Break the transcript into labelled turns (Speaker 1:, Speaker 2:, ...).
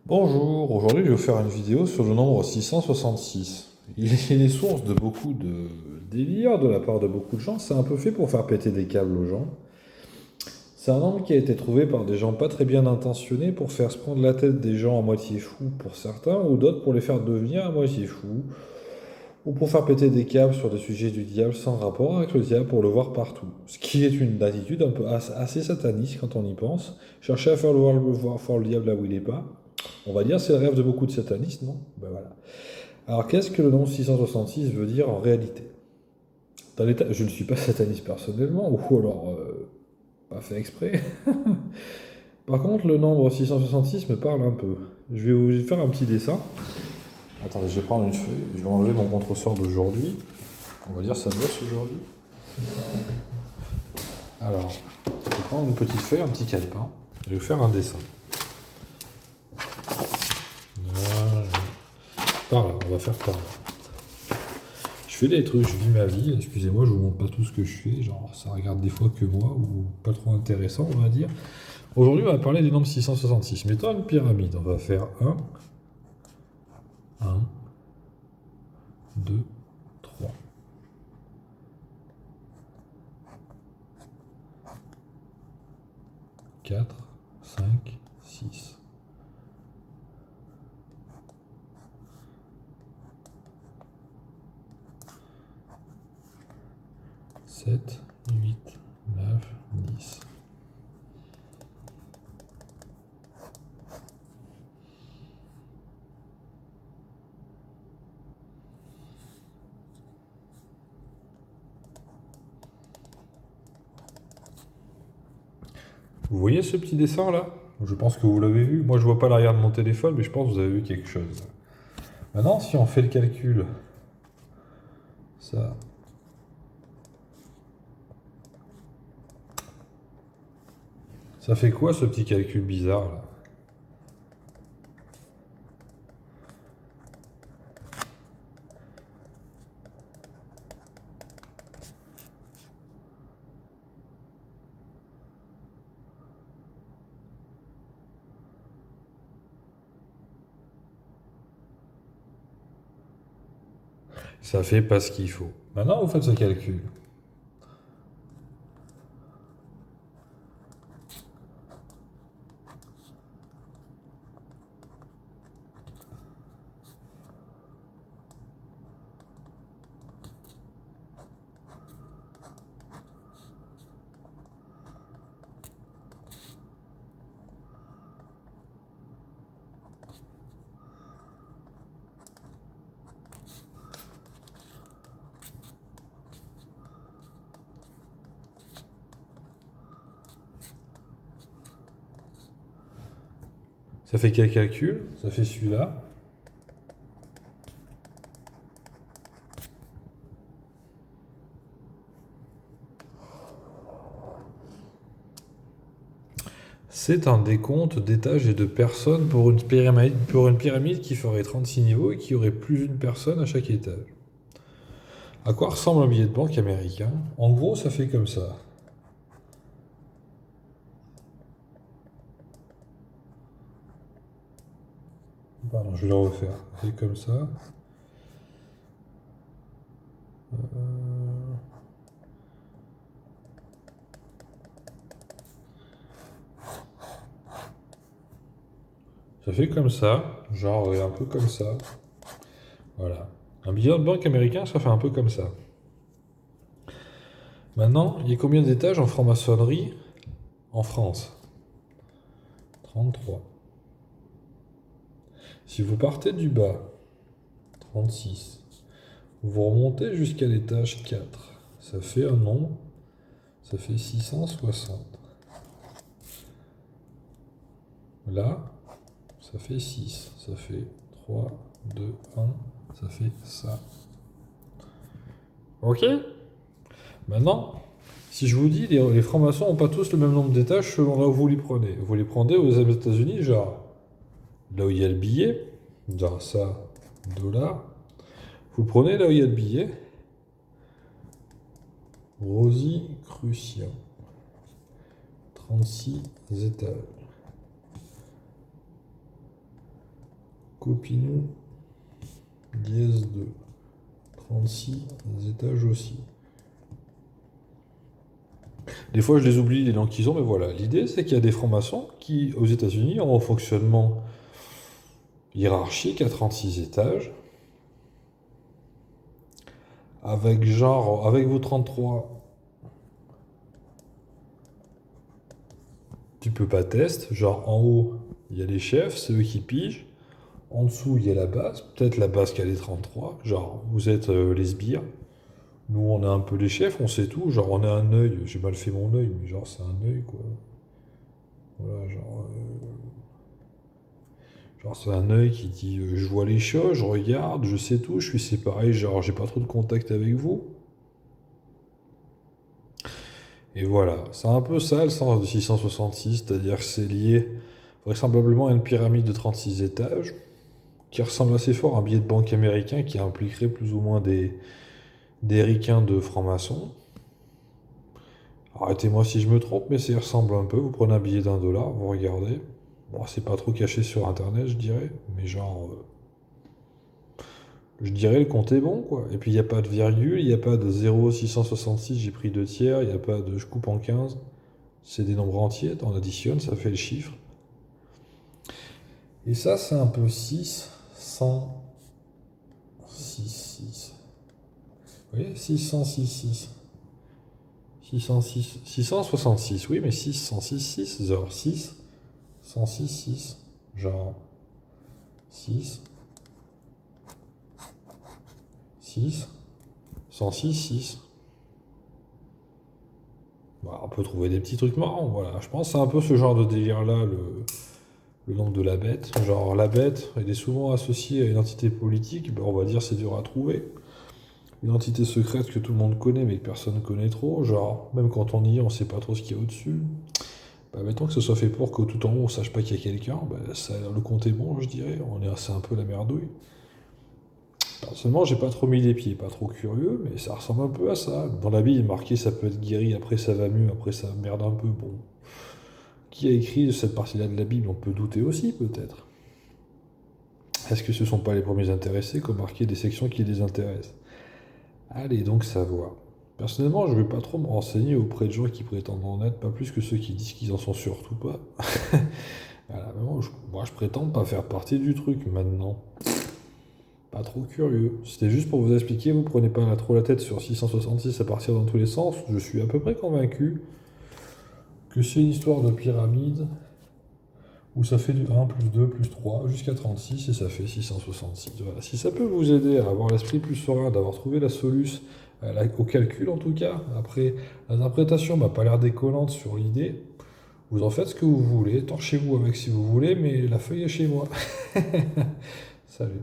Speaker 1: Bonjour, aujourd'hui je vais vous faire une vidéo sur le nombre 666. Il est source de beaucoup de délire de la part de beaucoup de gens, c'est un peu fait pour faire péter des câbles aux gens. C'est un nombre qui a été trouvé par des gens pas très bien intentionnés pour faire se prendre la tête des gens à moitié fous pour certains, ou d'autres pour les faire devenir à moitié fous, ou pour faire péter des câbles sur des sujets du diable sans rapport avec le diable pour le voir partout. Ce qui est une attitude un peu assez sataniste quand on y pense. Chercher à faire voir le diable là où il n'est pas. On va dire c'est le rêve de beaucoup de satanistes, non? Ben voilà. Alors qu'est-ce que le nom 666 veut dire en réalité? Je ne suis pas sataniste personnellement, ou alors pas fait exprès. Par contre, le nombre 666 me parle un peu. Je vais vous faire un petit dessin. Attendez, je vais prendre une feuille, je vais enlever mon contresort d'aujourd'hui. On va dire ça bosse aujourd'hui. Alors, je vais prendre une petite feuille, un petit calepin. Je vais vous faire un dessin. Voilà. Par là, on va faire par là. Je fais des trucs, je vis ma vie, excusez-moi, je vous montre pas tout ce que je fais, genre ça regarde des fois que moi, ou pas trop intéressant, on va dire. Aujourd'hui, on va parler du nombre 666. Mettons une pyramide, on va faire 1, 2, 3, 4, 5, 6. 7, 8, 9, 10. Vous voyez ce petit dessin là? Je pense que vous l'avez vu. Moi je vois pas l'arrière de mon téléphone, mais je pense que vous avez vu quelque chose. Maintenant, si on fait le calcul, ça, ça fait quoi ce petit calcul bizarre là? Ça fait pas ce qu'il faut. Maintenant, vous faites ce calcul. Ça fait quel calcul? Ça fait celui-là. C'est un décompte d'étages et de personnes pour une pyramide qui ferait 36 niveaux et qui aurait plus d'une personne à chaque étage. À quoi ressemble un billet de banque américain? En gros, ça fait comme ça. Pardon, je vais le refaire. Ça fait comme ça. Euh, Ça fait comme ça. Genre un peu comme ça. Voilà. Un billet de banque américain, ça fait un peu comme ça. Maintenant, il y a combien d'étages en franc-maçonnerie en France? 33. Si vous partez du bas, 36, vous remontez jusqu'à l'étage 4, ça fait un nombre, ça fait 660. Là, ça fait 6, ça fait 3, 2, 1, ça fait ça. Ok? Maintenant, si je vous dis, les francs-maçons n'ont pas tous le même nombre d'étages selon là où vous les prenez. Vous les prenez aux États-Unis, genre là où il y a le billet, genre ça, $. Vous le prenez là où il y a le billet, Rosicrucian, 36 étages. Copie-nous. Dièse de 36 étages aussi. Des fois, je les oublie, les noms qu'ils ont, mais voilà. L'idée, c'est qu'il y a des francs-maçons qui, aux États-Unis, ont un fonctionnement hiérarchique à 36 étages. Avec genre, avec vos 33, tu peux pas tester. Genre, en haut, il y a les chefs, c'est eux qui pigent. En dessous, il y a la base. Peut-être la base qui a les 33. Genre, vous êtes les sbires. Nous, on a un peu les chefs, on sait tout. Genre, on a un œil. J'ai mal fait mon œil, mais genre, c'est un œil, quoi. Voilà, genre c'est un œil qui dit je vois les choses, je regarde, je sais tout, je suis séparé, genre, j'ai pas trop de contact avec vous. Et voilà, c'est un peu ça le sens de 666, c'est-à-dire que c'est lié vraisemblablement à une pyramide de 36 étages, qui ressemble assez fort à un billet de banque américain qui impliquerait plus ou moins des ricains de francs-maçons. Arrêtez-moi si je me trompe, mais ça y ressemble un peu. Vous prenez un billet d'1 dollar, vous regardez. Bon, c'est pas trop caché sur internet, je dirais, mais genre, je dirais le compte est bon, quoi. Et puis il n'y a pas de virgule, il n'y a pas de 0,666, j'ai pris 2 tiers, il n'y a pas de je coupe en 15. C'est des nombres entiers, on additionne, ça fait le chiffre. Et ça, c'est un peu 6, 100, 6, 6. Vous voyez, 606, 6. 606, 666, oui, mais 6, 106, 6, 0, 6, 106, 6. Genre, 6, 6, 106, 6. Bah, on peut trouver des petits trucs marrants, voilà. Je pense que c'est un peu ce genre de délire-là, le nombre de la bête. Genre, la bête, elle est souvent associée à une entité politique, ben, on va dire c'est dur à trouver. Une entité secrète que tout le monde connaît mais que personne ne connaît trop. Genre, même quand on y est, on sait pas trop ce qu'il y a au-dessus. Bah, mettons que ce soit fait pour que tout en haut on sache pas qu'il y a quelqu'un, bah, le compte est bon, je dirais. C'est un peu la merdouille. Personnellement, j'ai pas trop mis les pieds, pas trop curieux, mais ça ressemble un peu à ça. Dans la Bible, il est marqué ça peut être guéri, après ça va mieux, après ça merde un peu. Bon, qui a écrit cette partie-là de la Bible, on peut douter aussi, peut-être. Est-ce que ce ne sont pas les premiers intéressés qui ont marqué des sections qui les intéressent? Allez donc savoir. Personnellement, je ne vais pas trop me renseigner auprès de gens qui prétendent en être, pas plus que ceux qui disent qu'ils en sont surtout pas. Voilà, mais moi, je prétends pas faire partie du truc maintenant. Pas trop curieux. C'était juste pour vous expliquer, vous prenez pas trop la tête sur 666 à partir dans tous les sens. Je suis à peu près convaincu que c'est une histoire de pyramide où ça fait du 1 plus 2 plus 3 jusqu'à 36 et ça fait 666. Voilà. Si ça peut vous aider à avoir l'esprit plus serein, d'avoir trouvé la soluce au calcul en tout cas, après l'interprétation m'a pas l'air décollante sur l'idée, vous en faites ce que vous voulez, torchez-vous avec si vous voulez, mais la feuille est chez moi. Salut.